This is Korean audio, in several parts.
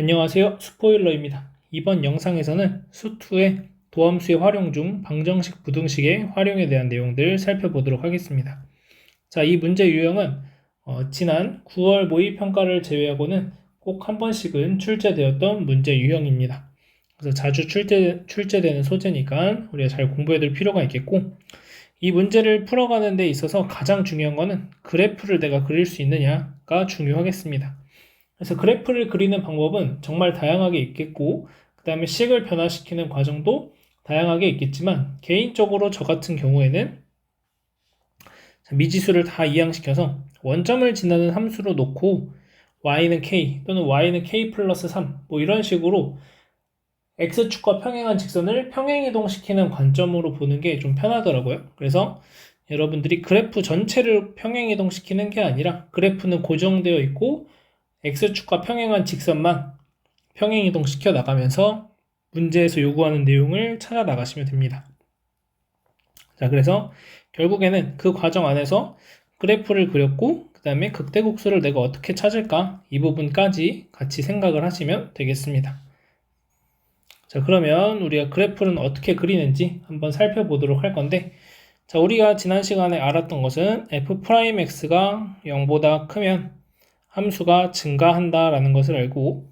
안녕하세요. 스포일러입니다. 이번 영상에서는 수2의 도함수의 활용 중 방정식, 부등식의 활용에 대한 내용들 살펴보도록 하겠습니다. 자, 이 문제 유형은 지난 9월 모의평가를 제외하고는 꼭 한 번씩은 출제되었던 문제 유형입니다. 그래서 자주 출제되는 소재니까 우리가 잘 공부해둘 필요가 있겠고, 이 문제를 풀어가는 데 있어서 가장 중요한 거는 그래프를 내가 그릴 수 있느냐가 중요하겠습니다. 그래서 그래프를 그리는 방법은 정말 다양하게 있겠고, 그 다음에 식을 변화시키는 과정도 다양하게 있겠지만, 개인적으로 저 같은 경우에는 미지수를 다 이항시켜서 원점을 지나는 함수로 놓고 y는 k 또는 y는 k 플러스 3 뭐 이런 식으로 x축과 평행한 직선을 평행이동시키는 관점으로 보는 게 좀 편하더라고요. 그래서 여러분들이 그래프 전체를 평행이동시키는 게 아니라 그래프는 고정되어 있고 x축과 평행한 직선만 평행이동시켜 나가면서 문제에서 요구하는 내용을 찾아 나가시면 됩니다. 자, 그래서 결국에는 그 과정 안에서 그래프를 그렸고 그 다음에 극대국수를 내가 어떻게 찾을까 이 부분까지 같이 생각을 하시면 되겠습니다. 자, 그러면 우리가 그래프는 어떻게 그리는지 한번 살펴보도록 할 건데, 자, 우리가 지난 시간에 알았던 것은 f'x가 0보다 크면 함수가 증가한다 라는 것을 알고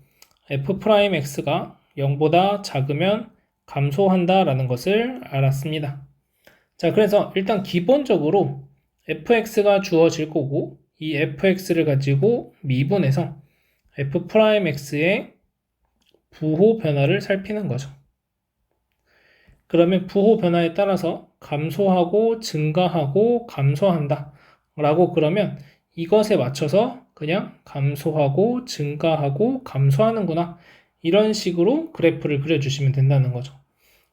f'x가 0보다 작으면 감소한다 라는 것을 알았습니다. 자, 그래서 일단 기본적으로 fx가 주어질 거고 이 fx를 가지고 미분해서 f'x의 부호 변화를 살피는 거죠. 그러면 부호 변화에 따라서 감소하고 증가하고 감소한다 라고 그러면 이것에 맞춰서 그냥 감소하고 증가하고 감소하는구나 이런 식으로 그래프를 그려주시면 된다는 거죠.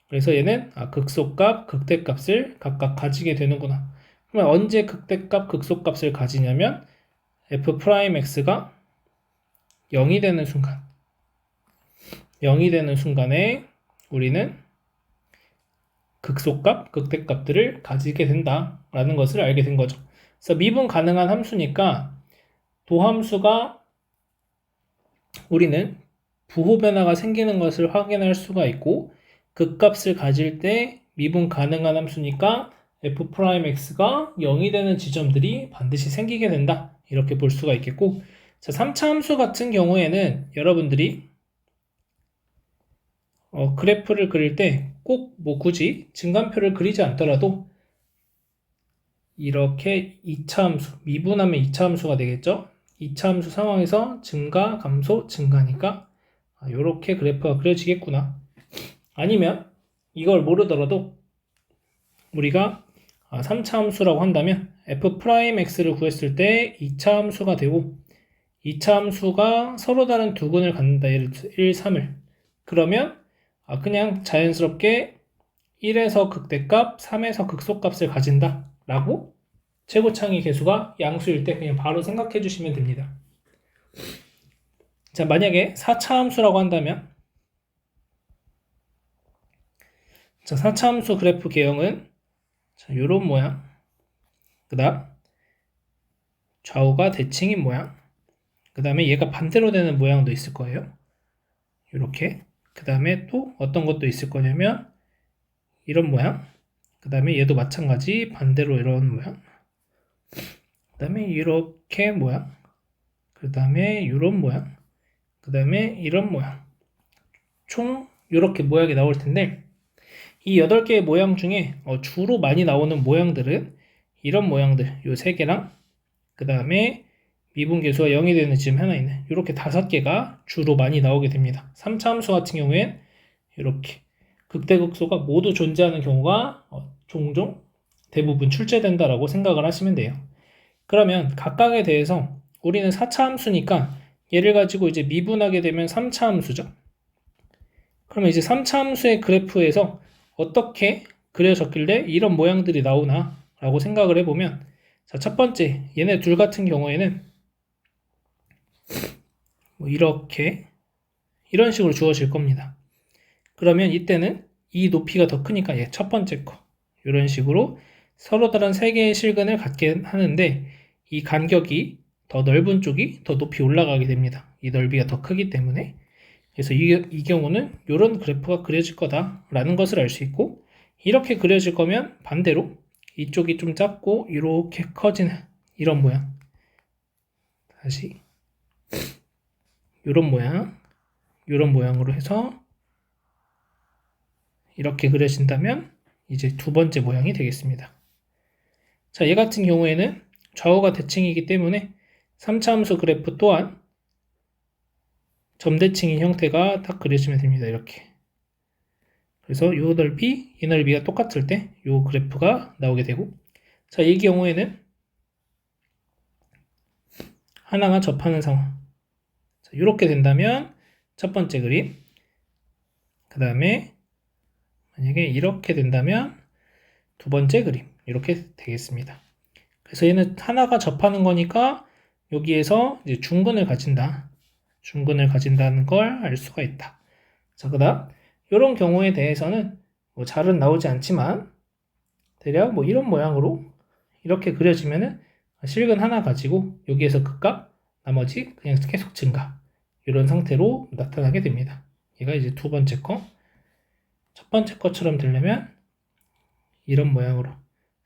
그래서 얘는 극소값, 극대값을 각각 가지게 되는구나. 그러면 언제 극대값, 극소값을 가지냐면 f'x가 0이 되는 순간에 우리는 극소값, 극대값들을 가지게 된다라는 것을 알게 된 거죠. 그래서 미분 가능한 함수니까 도함수가 우리는 부호 변화가 생기는 것을 확인할 수가 있고 극값을 가질 때 미분 가능한 함수니까 f'x가 0이 되는 지점들이 반드시 생기게 된다. 이렇게 볼 수가 있겠고, 자, 3차 함수 같은 경우에는 여러분들이 그래프를 그릴 때 꼭 굳이 증간표를 그리지 않더라도 이렇게 2차 함수, 미분하면 2차 함수가 되겠죠? 2차 함수 상황에서 증가, 감소, 증가니까 이렇게 그래프가 그려지겠구나. 아니면 이걸 모르더라도 우리가 3차 함수라고 한다면 f'x를 구했을 때 2차 함수가 되고 2차 함수가 서로 다른 두 근을 갖는다. 예를 들어서 1, 3을. 그러면 그냥 자연스럽게 1에서 극대값, 3에서 극소값을 가진다 라고 최고창의 개수가 양수일 때 그냥 바로 생각해 주시면 됩니다. 자, 만약에 4차 함수라고 한다면 자, 4차 함수 그래프 개형은 자, 요런 모양, 그 다음 좌우가 대칭인 모양, 그 다음에 얘가 반대로 되는 모양도 있을 거예요. 이렇게. 그 다음에 또 어떤 것도 있을 거냐면 이런 모양, 그 다음에 얘도 마찬가지 반대로 이런 모양, 그 다음에 이렇게 모양, 그 다음에 이런 모양, 그 다음에 이런 모양, 총 이렇게 모양이 나올 텐데 이 8개의 모양 중에 주로 많이 나오는 모양들은 이런 모양들, 요 3개랑 그 다음에 미분계수가 0이 되는 지점 하나 있네. 이렇게 5개가 주로 많이 나오게 됩니다. 3차 함수 같은 경우엔 이렇게 극대극소가 모두 존재하는 경우가 종종 대부분 출제된다라고 생각을 하시면 돼요. 그러면 각각에 대해서 우리는 4차 함수니까 얘를 가지고 이제 미분하게 되면 3차 함수죠. 그러면 이제 3차 함수의 그래프에서 어떻게 그려졌길래 이런 모양들이 나오나 라고 생각을 해보면, 자, 첫 번째 얘네 둘 같은 경우에는 이렇게 이런 식으로 주어질 겁니다. 그러면 이때는 이 높이가 더 크니까 얘 첫 번째 거 이런 식으로 서로 다른 3개의 실근을 갖게 하는데 이 간격이 더 넓은 쪽이 더 높이 올라가게 됩니다. 이 넓이가 더 크기 때문에. 그래서 이 경우는 이런 그래프가 그려질 거다라는 것을 알 수 있고, 이렇게 그려질 거면 반대로 이쪽이 좀 작고 이렇게 커지는 이런 모양, 다시 이런 모양으로 해서 이렇게 그려진다면 이제 두 번째 모양이 되겠습니다. 자, 얘 같은 경우에는 좌우가 대칭이기 때문에 3차 함수 그래프 또한 점대칭인 형태가 딱 그려지면 됩니다. 이렇게. 그래서 이 넓이, 이 넓이가 똑같을 때 이 그래프가 나오게 되고, 자, 이 경우에는 하나가 접하는 상황. 자, 이렇게 된다면 첫 번째 그림, 그 다음에 만약에 이렇게 된다면 두 번째 그림, 이렇게 되겠습니다. 그래서 얘는 하나가 접하는 거니까 여기에서 이제 중근을 가진다는 걸 알 수가 있다. 자, 그 다음 이런 경우에 대해서는 뭐 잘은 나오지 않지만 대략 뭐 이런 모양으로 이렇게 그려지면은 실근 하나 가지고 여기에서 극값, 나머지 그냥 계속 증가, 이런 상태로 나타나게 됩니다. 얘가 이제 두 번째 거. 첫 번째 것처럼 되려면 이런 모양으로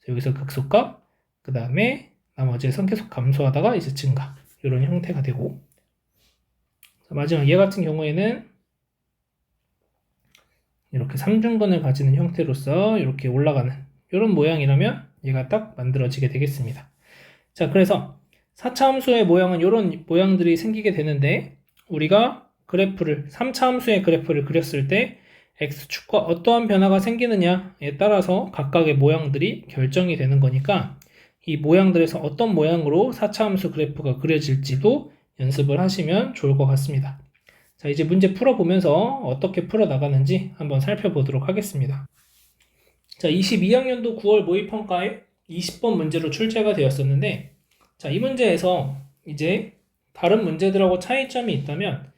여기서 극소값, 그 다음에 나머지에선 계속 감소하다가 이제 증가, 이런 형태가 되고, 마지막 얘 같은 경우에는 이렇게 3중근을 가지는 형태로서 이렇게 올라가는 이런 모양이라면 얘가 딱 만들어지게 되겠습니다. 자, 그래서 4차 함수의 모양은 이런 모양들이 생기게 되는데, 우리가 3차 함수의 그래프를 그렸을 때 x축과 어떠한 변화가 생기느냐에 따라서 각각의 모양들이 결정이 되는 거니까, 이 모양들에서 어떤 모양으로 4차 함수 그래프가 그려질지도 연습을 하시면 좋을 것 같습니다. 자, 이제 문제 풀어보면서 어떻게 풀어나가는지 한번 살펴보도록 하겠습니다. 자, 22학년도 9월 모의평가에 20번 문제로 출제가 되었었는데, 자, 이 문제에서 이제 다른 문제들하고 차이점이 있다면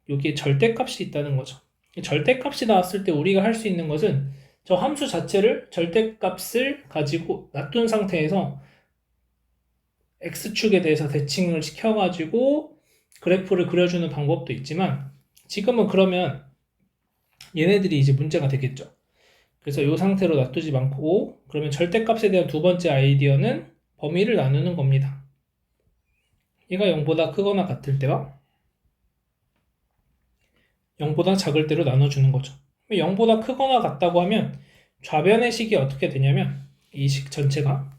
여기에 절대값이 있다는 거죠. 절대값이 나왔을 때 우리가 할 수 있는 것은 저 함수 자체를 절대값을 가지고 놔둔 상태에서 x축에 대해서 대칭을 시켜가지고 그래프를 그려주는 방법도 있지만, 지금은 그러면 얘네들이 이제 문제가 되겠죠. 그래서 이 상태로 놔두지 않고, 그러면 절대값에 대한 두 번째 아이디어는 범위를 나누는 겁니다. 얘가 0보다 크거나 같을 때와 0보다 작을 때로 나눠주는 거죠. 0보다 크거나 같다고 하면 좌변의 식이 어떻게 되냐면, 이 식 전체가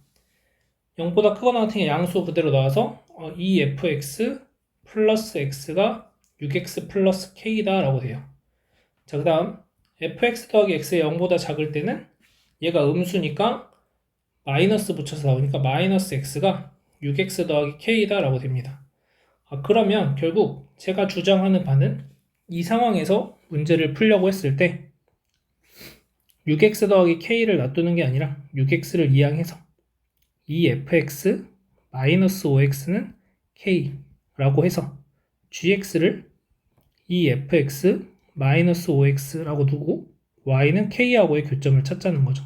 0보다 크거나 같은 게 양수 그대로 나와서 2fx 플러스 x가 6x 플러스 k다 라고 돼요. 자, 그 다음 fx 더하기 x의 0보다 작을 때는 얘가 음수니까 마이너스 붙여서 나오니까 마이너스 x가 6x 더하기 k다 라고 됩니다. 그러면 결국 제가 주장하는 바는 이 상황에서 문제를 풀려고 했을 때 6x 더하기 k를 놔두는 게 아니라 6x를 이항해서 2fx 마이너스 5x는 k라고 해서 gx를 2fx 마이너스 5x라고 두고 y는 k하고의 교점을 찾자는 거죠.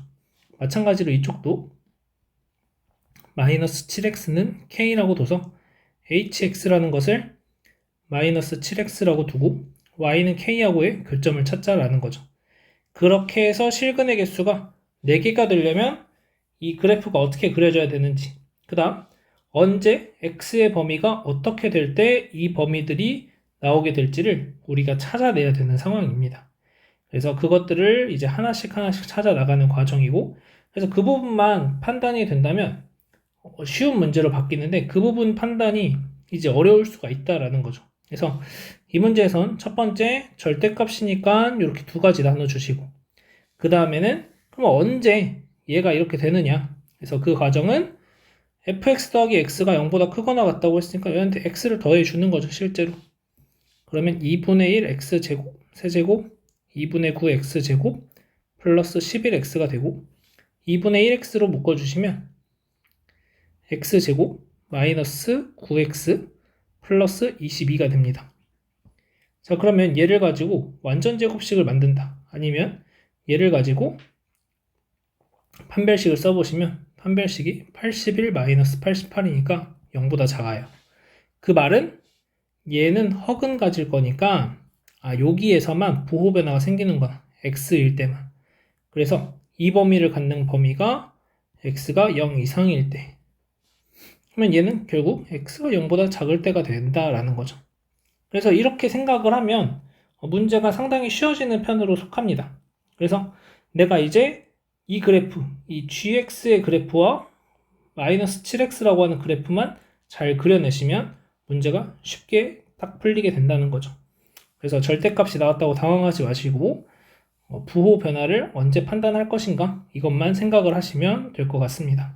마찬가지로 이쪽도 마이너스 7x는 k라고 둬서 hx라는 것을 마이너스 7x라고 두고 y는 k하고의 교점을 찾자라는 거죠. 그렇게 해서 실근의 개수가 4개가 되려면 이 그래프가 어떻게 그려져야 되는지, 그 다음 언제 x의 범위가 어떻게 될 때 이 범위들이 나오게 될지를 우리가 찾아내야 되는 상황입니다. 그래서 그것들을 이제 하나씩 찾아 나가는 과정이고, 그래서 그 부분만 판단이 된다면 쉬운 문제로 바뀌는데, 그 부분 판단이 이제 어려울 수가 있다라는 거죠. 그래서 이 문제에선 첫 번째 절대값이니까 이렇게 두 가지 나눠주시고, 그 다음에는 그럼 언제 얘가 이렇게 되느냐, 그래서 그 과정은 fx 더하기 x가 0보다 크거나 같다고 했으니까 얘한테 x를 더해주는 거죠, 실제로. 그러면 2분의 1 x제곱 세제곱 2분의 9 x제곱 플러스 11x가 되고, 2분의 1x로 묶어주시면 x제곱 마이너스 9x 플러스 22가 됩니다. 자, 그러면 얘를 가지고 완전 제곱식을 만든다, 아니면 얘를 가지고 판별식을 써보시면 판별식이 81 마이너스 88이니까 0보다 작아요. 그 말은 얘는 허근 가질 거니까 여기에서만 부호 변화가 생기는 거야. x일 때만. 그래서 이 범위를 갖는 범위가 x가 0 이상일 때. 그러면 얘는 결국 x가 0보다 작을 때가 된다라는 거죠. 그래서 이렇게 생각을 하면 문제가 상당히 쉬워지는 편으로 속합니다. 그래서 내가 이제 이 그래프, 이 gx의 그래프와 마이너스 7x라고 하는 그래프만 잘 그려내시면 문제가 쉽게 딱 풀리게 된다는 거죠. 그래서 절대값이 나왔다고 당황하지 마시고 부호 변화를 언제 판단할 것인가 이것만 생각을 하시면 될 것 같습니다.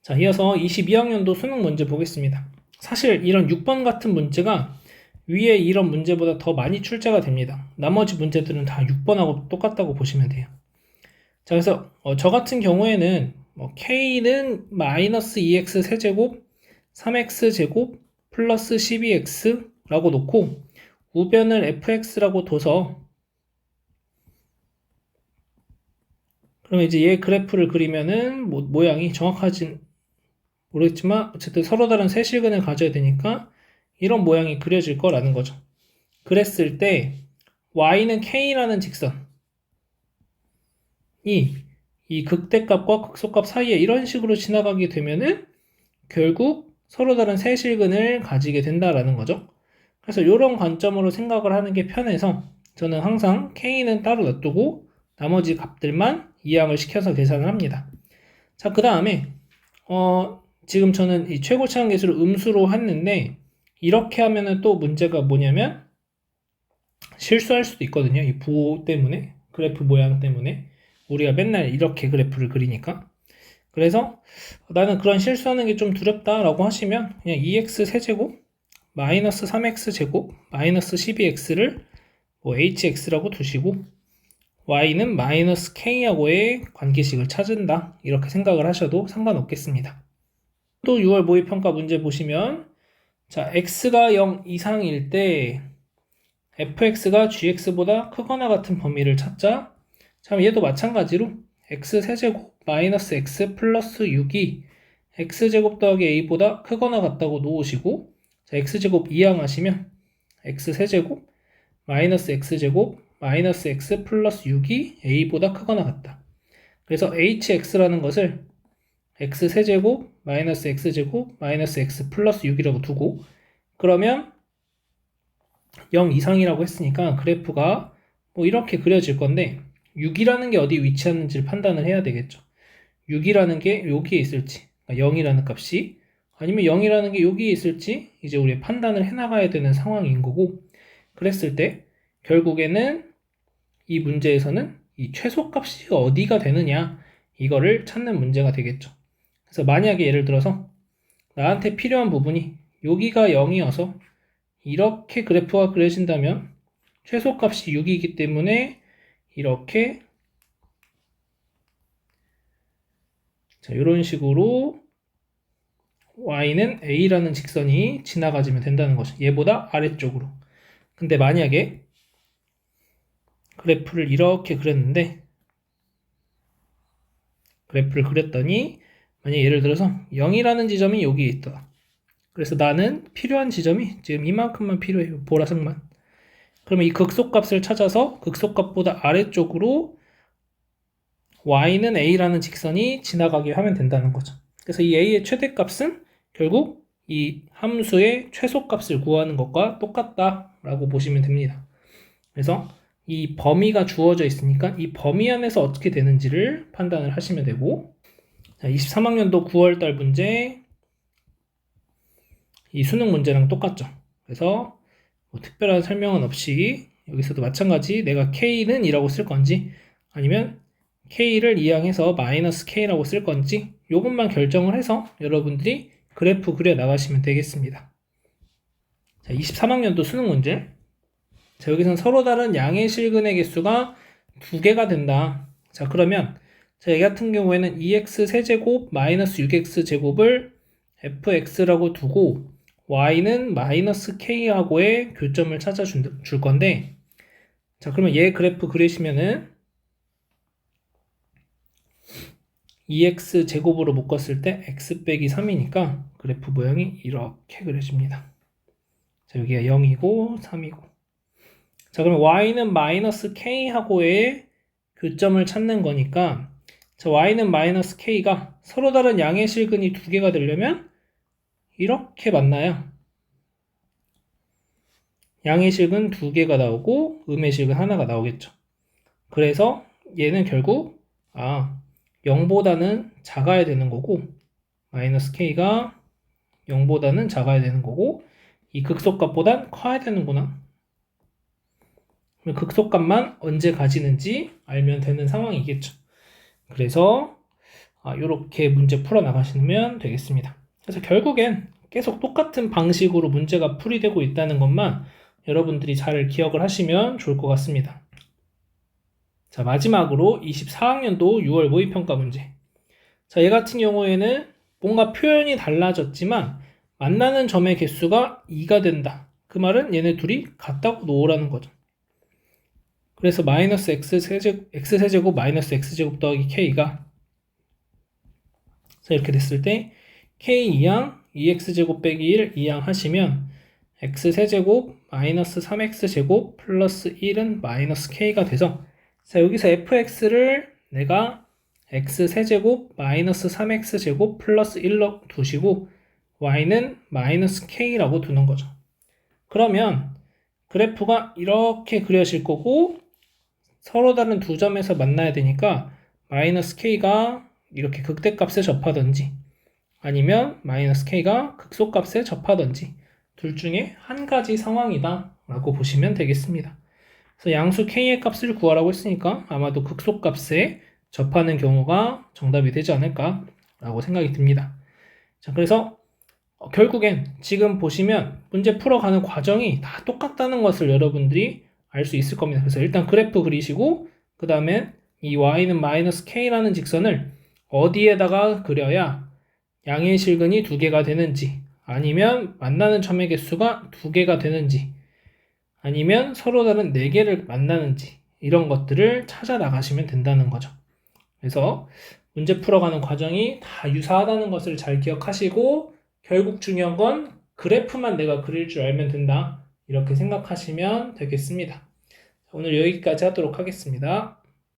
자, 이어서 22학년도 수능 문제 보겠습니다. 사실 이런 6번 같은 문제가 위에 이런 문제보다 더 많이 출제가 됩니다. 나머지 문제들은 다 6번하고 똑같다고 보시면 돼요. 자, 그래서 저 같은 경우에는 k는 마이너스 2x 세제곱 3x 제곱 플러스 12x라고 놓고 우변을 fx라고 둬서 그러면 이제 얘 그래프를 그리면은 모양이 정확하진 모르겠지만 어쨌든 서로 다른 세실근을 가져야 되니까 이런 모양이 그려질 거라는 거죠. 그랬을 때 y는 k라는 직선이 이 극대값과 극소값 사이에 이런 식으로 지나가게 되면은 결국 서로 다른 세실근을 가지게 된다라는 거죠. 그래서 이런 관점으로 생각을 하는 게 편해서 저는 항상 k는 따로 놔두고 나머지 값들만 이항을 시켜서 계산을 합니다. 자, 그 다음에 지금 저는 이 최고차항계수를 음수로 했는데 이렇게 하면은 또 문제가 뭐냐면 실수할 수도 있거든요. 이 부호 때문에, 그래프 모양 때문에 우리가 맨날 이렇게 그래프를 그리니까. 그래서 나는 그런 실수하는 게 좀 두렵다라고 하시면 그냥 2x 세제곱 마이너스 3x 제곱 마이너스 12x를 hx라고 두시고 y는 마이너스 k하고의 관계식을 찾은다 이렇게 생각을 하셔도 상관없겠습니다. 또 6월 모의평가 문제 보시면 자, x가 0 이상일 때 fx가 gx보다 크거나 같은 범위를 찾자. 자, 얘도 마찬가지로 x 세제곱 마이너스 x 플러스 6이 x제곱 더하기 a보다 크거나 같다고 놓으시고 자, x제곱 이항하시면 x 세제곱 마이너스 x제곱 마이너스 x 플러스 6이 a보다 크거나 같다. 그래서 hx라는 것을 x 세제곱 마이너스 x제곱 마이너스 x 플러스 6이라고 두고 그러면 0 이상이라고 했으니까 그래프가 이렇게 그려질 건데 6이라는 게 어디 위치하는지를 판단을 해야 되겠죠. 6이라는 게 여기에 있을지, 그러니까 0이라는 값이 아니면 0이라는 게 여기에 있을지 이제 우리 판단을 해나가야 되는 상황인 거고 그랬을 때 결국에는 이 문제에서는 이 최소값이 어디가 되느냐 이거를 찾는 문제가 되겠죠. 그래서 만약에 예를 들어서 나한테 필요한 부분이 여기가 0이어서 이렇게 그래프가 그려진다면 최소값이 6이기 때문에 이렇게 자, 이런 식으로 y는 a라는 직선이 지나가지면 된다는 거죠. 얘보다 아래쪽으로. 근데 만약에 그래프를 이렇게 그렸는데 그래프를 그렸더니 만약에 예를 들어서 0이라는 지점이 여기에 있다. 그래서 나는 필요한 지점이 지금 이만큼만 필요해요. 보라색만. 그러면 이 극소값을 찾아서 극소값보다 아래쪽으로 y는 a라는 직선이 지나가게 하면 된다는 거죠. 그래서 이 a의 최대값은 결국 이 함수의 최소값을 구하는 것과 똑같다라고 보시면 됩니다. 그래서 이 범위가 주어져 있으니까 이 범위 안에서 어떻게 되는지를 판단을 하시면 되고 자, 23학년도 9월달 문제 이 수능 문제랑 똑같죠. 그래서 특별한 설명은 없이 여기서도 마찬가지 내가 k는 이라고 쓸 건지 아니면 k를 이항해서 마이너스 k라고 쓸 건지 이것만 결정을 해서 여러분들이 그래프 그려 나가시면 되겠습니다. 자, 23학년도 수능 문제 자, 여기서는 서로 다른 양의 실근의 개수가 2개가 된다. 자, 그러면 자, 이 같은 경우에는 2x 세제곱 마이너스 6x 제곱을 fx라고 두고 y는 마이너스 k하고의 교점을 찾아줄 건데 자, 그러면 얘 그래프 그리시면은 2x 제곱으로 묶었을 때 x 빼기 3이니까 그래프 모양이 이렇게 그려집니다. 자, 여기가 0이고 3이고. 자, 그럼 y는 마이너스 k하고의 교점을 찾는 거니까, 자, y는 마이너스 k가 서로 다른 양의 실근이 두 개가 되려면 이렇게 만나야 양의 실근 두 개가 나오고 음의 실근 하나가 나오겠죠. 그래서 얘는 결국 0보다는 작아야 되는 거고, 마이너스 k가 0보다는 작아야 되는 거고, 이 극소값보단 커야 되는구나. 극소값만 언제 가지는지 알면 되는 상황이겠죠. 그래서 이렇게 문제 풀어 나가시면 되겠습니다. 그래서 결국엔 계속 똑같은 방식으로 문제가 풀이되고 있다는 것만 여러분들이 잘 기억을 하시면 좋을 것 같습니다. 자, 마지막으로 24학년도 6월 모의평가 문제. 자, 얘 같은 경우에는 뭔가 표현이 달라졌지만 만나는 점의 개수가 2가 된다. 그 말은 얘네 둘이 같다고 놓으라는 거죠. 그래서 마이너스 x세제곱 마이너스 x제곱 더하기 k가, 자, 이렇게 됐을 때 k 2항 2x제곱 빼기 1 2항 하시면 x세제곱 마이너스 3x제곱 플러스 1은 마이너스 k가 돼서, 자, 여기서 fx를 내가 x세제곱 마이너스 3x제곱 플러스 1로 두시고 y는 마이너스 k라고 두는 거죠. 그러면 그래프가 이렇게 그려질 거고 서로 다른 두 점에서 만나야 되니까 마이너스 k가 이렇게 극대값에 접하든지 아니면 마이너스 k가 극소값에 접하든지 둘 중에 한 가지 상황이다 라고 보시면 되겠습니다. 그래서 양수 k의 값을 구하라고 했으니까 아마도 극소값에 접하는 경우가 정답이 되지 않을까 라고 생각이 듭니다. 자, 그래서 결국엔 지금 보시면 문제 풀어가는 과정이 다 똑같다는 것을 여러분들이 알 수 있을 겁니다. 그래서 일단 그래프 그리시고 그 다음에 이 y는 마이너스 k라는 직선을 어디에다가 그려야 양의 실근이 두 개가 되는지, 아니면 만나는 점의 개수가 두 개가 되는지, 아니면 서로 다른 네 개를 만나는지, 이런 것들을 찾아 나가시면 된다는 거죠. 그래서 문제 풀어가는 과정이 다 유사하다는 것을 잘 기억하시고 결국 중요한 건 그래프만 내가 그릴 줄 알면 된다, 이렇게 생각하시면 되겠습니다. 오늘 여기까지 하도록 하겠습니다.